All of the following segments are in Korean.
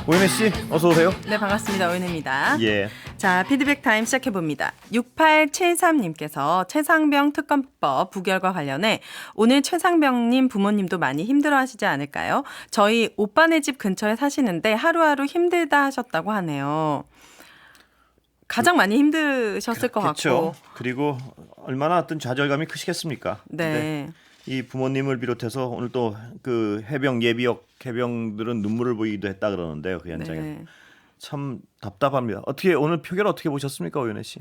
오윤혜 씨, 어서 오세요. 네, 반갑습니다. 오윤혜입니다. 예. 자, 피드백 타임 시작해봅니다. 6873님께서 최상병 특검법 부결과 관련해 오늘 최상병님 부모님도 많이 힘들어하시지 않을까요? 저희 오빠네 집 근처에 사시는데 하루하루 힘들다 하셨다고 하네요. 가장 많이 힘드셨을 것 그렇죠. 같고. 그리고 얼마나 어떤 좌절감이 크시겠습니까? 네. 이 부모님을 비롯해서 오늘 또 그 해병 예비역 해병들은 눈물을 보이기도 했다 그러는데요. 그 현장에 네. 참 답답합니다. 어떻게 오늘 표결 어떻게 보셨습니까, 오윤혜 씨?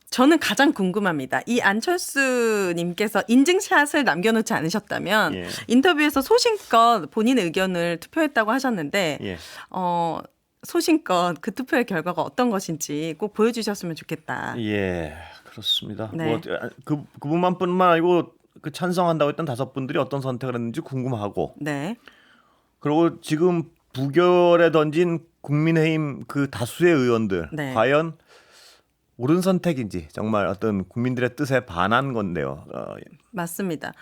저는 가장 궁금합니다. 이 안철수님께서 인증샷을 남겨놓지 않으셨다면 예. 인터뷰에서 소신껏 본인 의견을 투표했다고 하셨는데 예. 소신껏 그 투표의 결과가 어떤 것인지 꼭 보여주셨으면 좋겠다. 예, 그렇습니다. 네. 뭐 그분만뿐만 아니고 그 찬성한다고 했던 5분들이 어떤 선택을 했는지 궁금하고. 네. 그리고 지금 부결에 던진 국민의힘 그 다수의 의원들 네. 과연 옳은 선택인지 정말 어떤 국민들의 뜻에 반한 건데요. 맞습니다.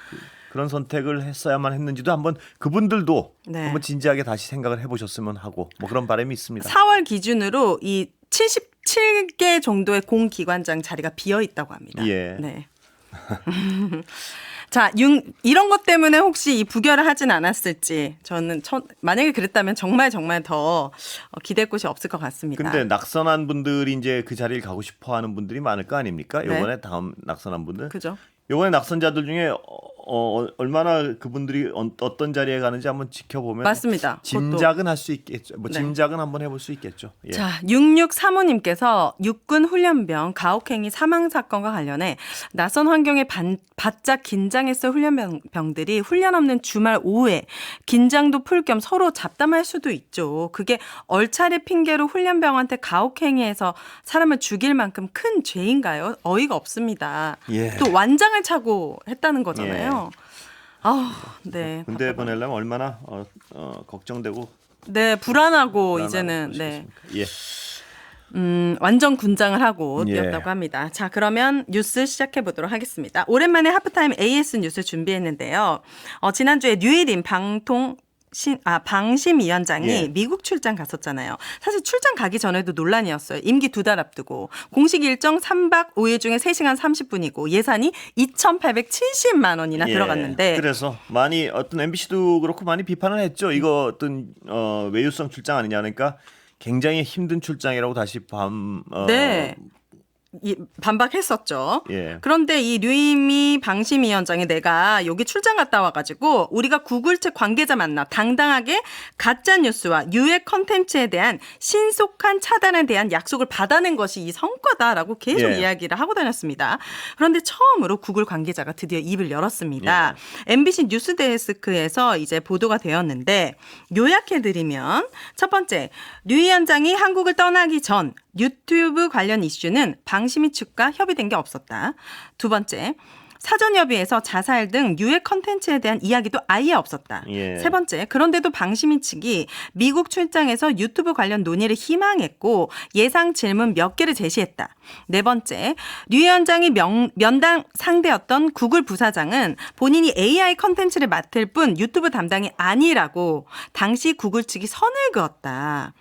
그런 선택을 했어야만 했는지도 한번 그분들도 네. 한번 진지하게 다시 생각을 해보셨으면 하고 뭐 그런 바람이 있습니다. 4월 기준으로 이 77개 정도의 공기관장 자리가 비어 있다고 합니다. 예. 네. 자, 이런 것 때문에 혹시 이 부결을 하진 않았을지 저는 만약에 그랬다면 정말 더 기댈 곳이 없을 것 같습니다. 근데 낙선한 분들이 이제 그 자리를 가고 싶어하는 분들이 많을 거 아닙니까? 네. 이번에 다음 낙선한 분들. 그죠? 이번에 낙선자들 중에 얼마나 그분들이 어떤 자리에 가는지 한번 지켜보면 맞습니다. 짐작은 할 수 있겠죠. 뭐 네. 짐작은 한번 해볼 수 있겠죠. 예. 자, 6635님께서 육군 훈련병 가혹행위 사망 사건과 관련해 낯선 환경에 바짝 긴장했을 훈련병들이 훈련 없는 주말 오후에 긴장도 풀 겸 서로 잡담할 수도 있죠. 그게 얼차례 핑계로 훈련병한테 가혹행위해서 사람을 죽일 만큼 큰 죄인가요? 어이가 없습니다. 예. 또 완장을 차고 했다는 거잖아요. 네. 군대 답답하네. 보내려면 얼마나 걱정되고 네, 불안하고 불안하고 이제는 네. 그러시겠습니까? 예. 완전 군장을 하고 예. 뛰었다고 합니다. 자, 그러면 뉴스 시작해 보도록 하겠습니다. 오랜만에 하프타임 AS 뉴스 준비했는데요. 지난주에 류일인 방심위원장이 예. 미국 출장 갔었잖아요. 사실 출장 가기 전에도 논란이었어요. 임기 2달 앞두고. 공식 일정 3박 5일 중에 3시간 30분이고 예산이 2,870만 원이나 예. 들어갔는데. 그래서 많이 어떤 MBC도 그렇고 많이 비판을 했죠. 이거 어떤 외유성 출장 아니냐. 그러니까 굉장히 힘든 출장이라고 다시 네. 반박했었죠. 예. 그런데 이 류임희 방심위원장이 내가 여기 출장 갔다 와가지고 우리가 구글 측 관계자 만나 당당하게 가짜 뉴스와 유해 컨텐츠에 대한 신속한 차단에 대한 약속을 받아낸 것이 이 성과다라고 계속 예. 이야기를 하고 다녔습니다. 그런데 처음으로 구글 관계자가 드디어 입을 열었습니다. MBC 뉴스데스크에서 이제 보도가 되었는데 요약해드리면 첫 번째, 류 위원장이 한국을 떠나기 전 유튜브 관련 이슈는 방심위 측과 협의된 게 없었다. 두 번째, 사전 협의에서 자살 등 유해 컨텐츠에 대한 이야기도 아예 없었다. 예. 세 번째, 그런데도 방심위 측이 미국 출장에서 유튜브 관련 논의를 희망했고 예상 질문 몇 개를 제시했다. 네 번째, 류 위원장이 면담 상대였던 구글 부사장은 본인이 AI 컨텐츠를 맡을 뿐 유튜브 담당이 아니라고 당시 구글 측이 선을 그었다.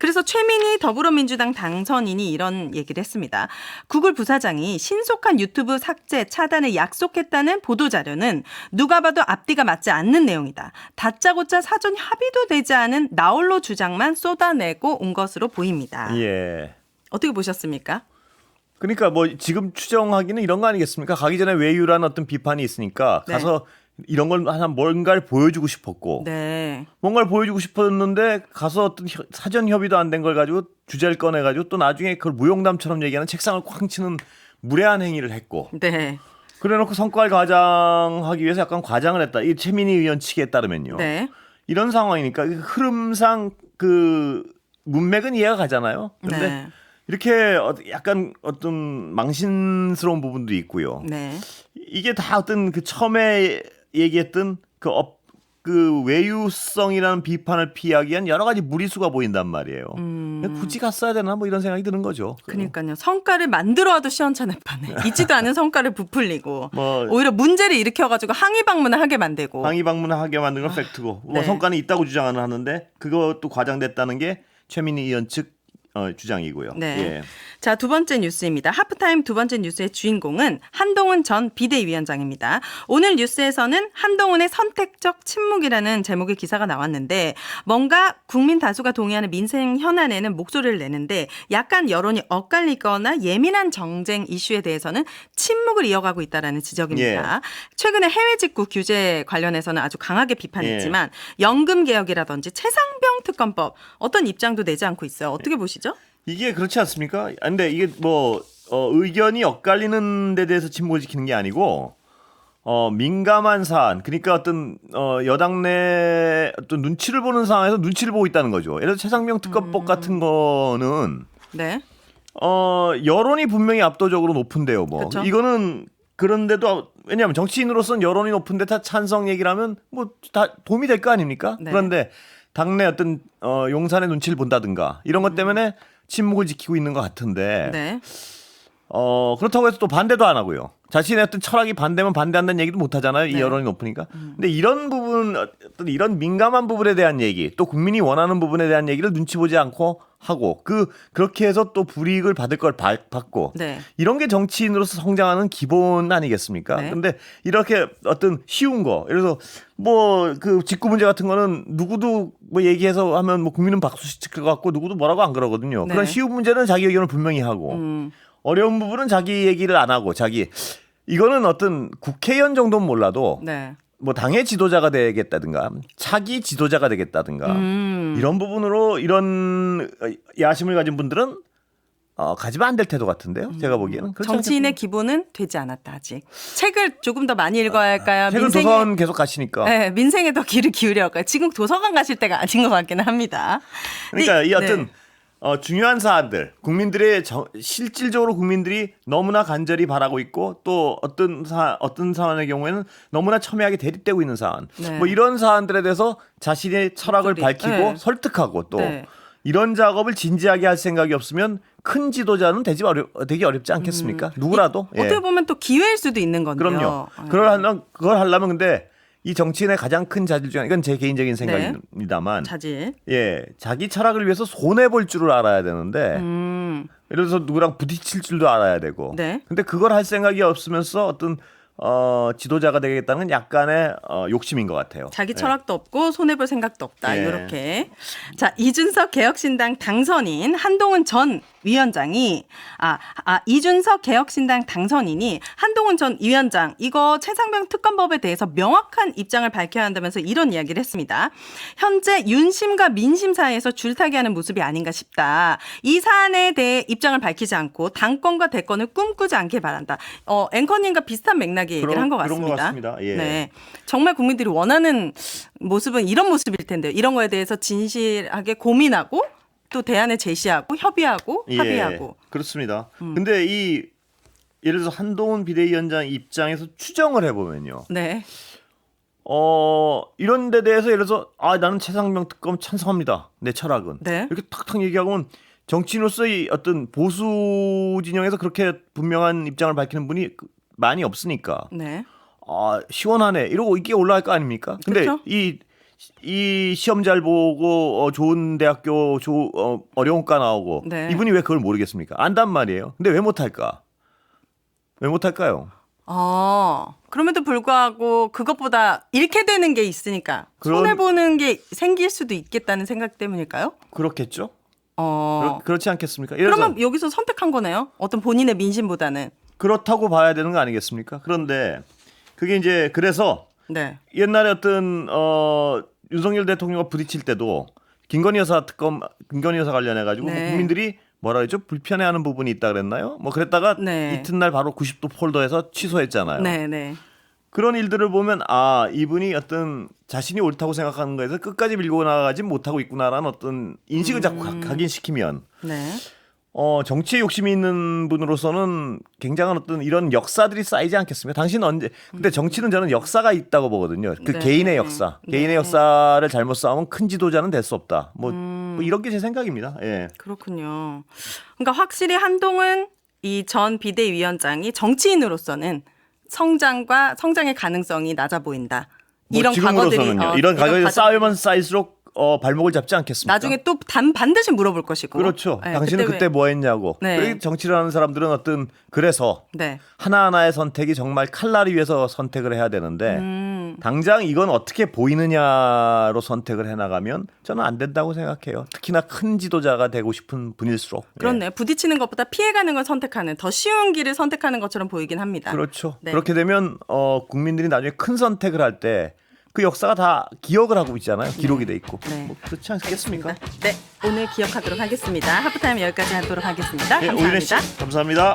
그래서 최민희 더불어민주당 당선인이 이런 얘기를 했습니다. 구글 부사장이 신속한 유튜브 삭제 차단을 약속했다는 보도자료는 누가 봐도 앞뒤가 맞지 않는 내용이다. 다짜고짜 사전 합의도 되지 않은 나홀로 주장만 쏟아내고 온 것으로 보입니다. 예. 어떻게 보셨습니까? 그러니까 뭐 지금 추정하기는 이런 거 아니겠습니까? 가기 전에 외유라는 어떤 비판이 있으니까 네. 가서 이런 걸 하나 뭔가를 보여주고 싶었고 네. 뭔가를 보여주고 싶었는데 가서 어떤 사전 협의도 안 된 걸 가지고 주제를 꺼내가지고 또 나중에 그걸 무용담처럼 얘기하는 책상을 쾅 치는 무례한 행위를 했고 네. 그래놓고 성과를 과장하기 위해서 약간 과장을 했다. 이 최민희 의원 측에 따르면요. 네. 이런 상황이니까 흐름상 그 문맥은 이해가 가잖아요. 그런데 네. 이렇게 약간 어떤 망신스러운 부분도 있고요. 네. 이게 다 어떤 그 처음에 얘기했던 그 그 외유성이라는 비판을 피하기 위한 여러 가지 무리수가 보인단 말이에요. 굳이 갔어야 되나 뭐 이런 생각이 드는 거죠. 그러니까요. 성과를 만들어와도 시원찮을 판에 있지도 않은 성과를 부풀리고 뭐 오히려 문제를 일으켜가지고 항의 방문을 하게 만들고. 항의 방문을 하게 만든 건 팩트고 뭐 네. 성과는 있다고 주장은 하는데 그것도 과장됐다는 게 최민희 의원 측 주장이고요. 네. 예. 자, 두 번째 뉴스입니다. 하프타임 두 번째 뉴스의 주인공은 한동훈 전 비대위원장입니다. 오늘 뉴스에서는 한동훈의 선택적 침묵이라는 제목의 기사가 나왔는데 뭔가 국민 다수가 동의하는 민생 현안에는 목소리를 내는데 약간 여론이 엇갈리거나 예민한 정쟁 이슈에 대해서는 침묵을 이어가고 있다라는 지적입니다. 최근에 해외 직구 규제 관련해서는 아주 강하게 비판했지만 연금 개혁이라든지 최상병 특검법 어떤 입장도 내지 않고 있어요. 어떻게 보시죠? 이게 그렇지 않습니까? 근데 이게 뭐 의견이 엇갈리는 데 대해서 침묵을 지키는 게 아니고 민감한 사안 그러니까 어떤 여당 내 어떤 눈치를 보는 상황에서 눈치를 보고 있다는 거죠. 예를 들어 최상병 특검법 같은 거는 네. 여론이 분명히 압도적으로 높은데요. 뭐 그쵸? 이거는 그런데도 왜냐하면 정치인으로서는 여론이 높은데 다 찬성 얘기를 하면 뭐 다 도움이 될 거 아닙니까? 네. 그런데 당내 어떤 용산의 눈치를 본다든가 이런 것 때문에 침묵을 지키고 있는 것 같은데 네. 그렇다고 해서 또 반대도 안 하고요. 자신의 어떤 철학이 반대면 반대한다는 얘기도 못 하잖아요. 이 네. 여론이 높으니까. 근데 이런 부분, 어떤 이런 민감한 부분에 대한 얘기, 또 국민이 원하는 부분에 대한 얘기를 눈치 보지 않고 하고 그렇게 해서 또 불이익을 받을 걸 받고 네. 이런 게 정치인으로서 성장하는 기본 아니겠습니까? 네. 근데 이렇게 어떤 쉬운 거, 예를 들어서 뭐 그 직구 문제 같은 거는 누구도 뭐 얘기해서 하면 뭐 국민은 박수 칠 것 같고 누구도 뭐라고 안 그러거든요. 네. 그런 쉬운 문제는 자기 의견을 분명히 하고 어려운 부분은 자기 얘기를 안 하고 이거는 어떤 국회의원 정도는 몰라도 네. 뭐 당의 지도자가 되겠다든가 차기 지도자가 되겠다든가 이런 부분으로 이런 야심을 가진 분들은 가지면 안 될 태도 같은데요. 제가 보기에는 그렇지 정치인의 않겠습니까? 기본은 되지 않았다 아직. 책을 조금 더 많이 읽어야 할까요? 책은 도서관 계속 가시니까. 네, 민생에 더 귀를 기울여 할까요? 지금 도서관 가실 때가 아닌 것 같기는 합니다. 그러니까 네, 이 어떤 네. 중요한 사안들, 국민들의 실질적으로 국민들이 너무나 간절히 바라고 있고 또 어떤 사안의 경우에는 너무나 첨예하게 대립되고 있는 사안, 네. 뭐 이런 사안들에 대해서 자신의 철학을 목소리. 밝히고 네. 설득하고 또 네. 이런 작업을 진지하게 할 생각이 없으면 큰 지도자는 되게 어렵지 않겠습니까? 누구라도. 예. 어떻게 보면 또 기회일 수도 있는 건데요. 그럼요. 네. 그걸 하려면 근데 이 정치인의 가장 큰 자질 중에 이건 제 개인적인 생각입니다만 자질. 자기 철학을 위해서 손해 볼 줄을 알아야 되는데 예를 들어서 누구랑 부딪힐 줄도 알아야 되고 네. 근데 그걸 할 생각이 없으면서 어떤 지도자가 되겠다는 약간의 욕심인 것 같아요. 자기 예. 철학도 없고 손해볼 생각도 없다. 예. 이렇게. 자, 이준석 개혁신당 당선인 한동훈 전 위원장이 이준석 개혁신당 당선인이 한동훈 전 위원장 이거 최상병 특검법에 대해서 명확한 입장을 밝혀야 한다면서 이런 이야기를 했습니다. 현재 윤심과 민심 사이에서 줄타기하는 모습이 아닌가 싶다. 이 사안에 대해 입장을 밝히지 않고 당권과 대권을 꿈꾸지 않길 바란다. 앵커님과 비슷한 맥락의 얘기를 한 것 그런 것 같습니다. 같습니다. 예. 네, 정말 국민들이 원하는 모습은 이런 모습일 텐데요. 이런 거에 대해서 진실하게 고민하고 또 대안을 제시하고 협의하고 합의하고. 그렇습니다. 근데 예를 들어서 한동훈 비대위원장 입장에서 추정을 해보면요. 네. 이런 데 대해서 예를 들어서 나는 최상병 특검 찬성합니다. 내 철학은. 네. 이렇게 탁탁 얘기하면 정치인으로서의 어떤 보수 진영에서 그렇게 분명한 입장을 밝히는 분이 많이 없으니까. 네. 시원하네. 이러고 이게 올라갈 거 아닙니까? 근데 그렇죠? 이 시험 잘 보고 좋은 대학교 어려운 과 나오고 네. 이분이 왜 그걸 모르겠습니까? 안단 말이에요. 근데 왜 못할까? 왜 못할까요? 그럼에도 불구하고 그것보다 잃게 되는 게 있으니까 손해보는 게 생길 수도 있겠다는 생각 때문일까요? 그렇겠죠? 어. 그렇지 않겠습니까? 예를 들어서 그러면 여기서 선택한 거네요. 어떤 본인의 민심보다는. 그렇다고 봐야 되는 거 아니겠습니까? 그런데 그게 이제 그래서 네. 옛날에 어떤 윤석열 대통령과 부딪힐 때도 김건희 여사 관련해 가지고 네. 국민들이 뭐라 그랬죠? 불편해하는 부분이 있다 그랬나요? 뭐 그랬다가 네. 이튿날 바로 90도 폴더에서 취소했잖아요. 네, 네. 그런 일들을 보면 이분이 어떤 자신이 옳다고 생각하는 거에서 끝까지 밀고 나가지 못하고 있구나라는 어떤 인식을 자꾸 각인시키면 네. 정치에 욕심이 있는 분으로서는 굉장한 어떤 이런 역사들이 쌓이지 않겠습니까? 당신은 언제 근데 정치는 저는 역사가 있다고 보거든요. 그 네. 개인의 역사, 네. 개인의 역사를 잘못 쌓으면 큰 지도자는 될 수 없다. 뭐 이런 게 제 생각입니다. 예. 그렇군요. 그러니까 확실히 한동훈 이 전 비대위원장이 정치인으로서는 성장의 가능성이 낮아 보인다. 뭐 이런 과거들이 지금으로서는요. 이런 과거들이 쌓이면 쌓일수록 발목을 잡지 않겠습니까? 나중에 또 반드시 물어볼 것이고. 그렇죠. 네, 당신은 그때 뭐 했냐고. 네. 그리고 정치를 하는 사람들은 그래서 네. 하나하나의 선택이 정말 칼날을 위해서 선택을 해야 되는데 당장 이건 어떻게 보이느냐로 선택을 해나가면 저는 안 된다고 생각해요. 특히나 큰 지도자가 되고 싶은 분일수록. 그렇네. 부딪히는 것보다 피해가는 걸 선택하는 더 쉬운 길을 선택하는 것처럼 보이긴 합니다. 그렇죠. 네. 그렇게 되면 국민들이 나중에 큰 선택을 할 때 그 역사가 다 기억을 하고 있잖아요. 기록이 돼 있고. 네. 뭐 그렇지 않겠습니까? 네, 오늘 기억하도록 하겠습니다. 하프타임 여기까지 하도록 하겠습니다. 네, 오윤혜 씨 감사합니다. 감사합니다.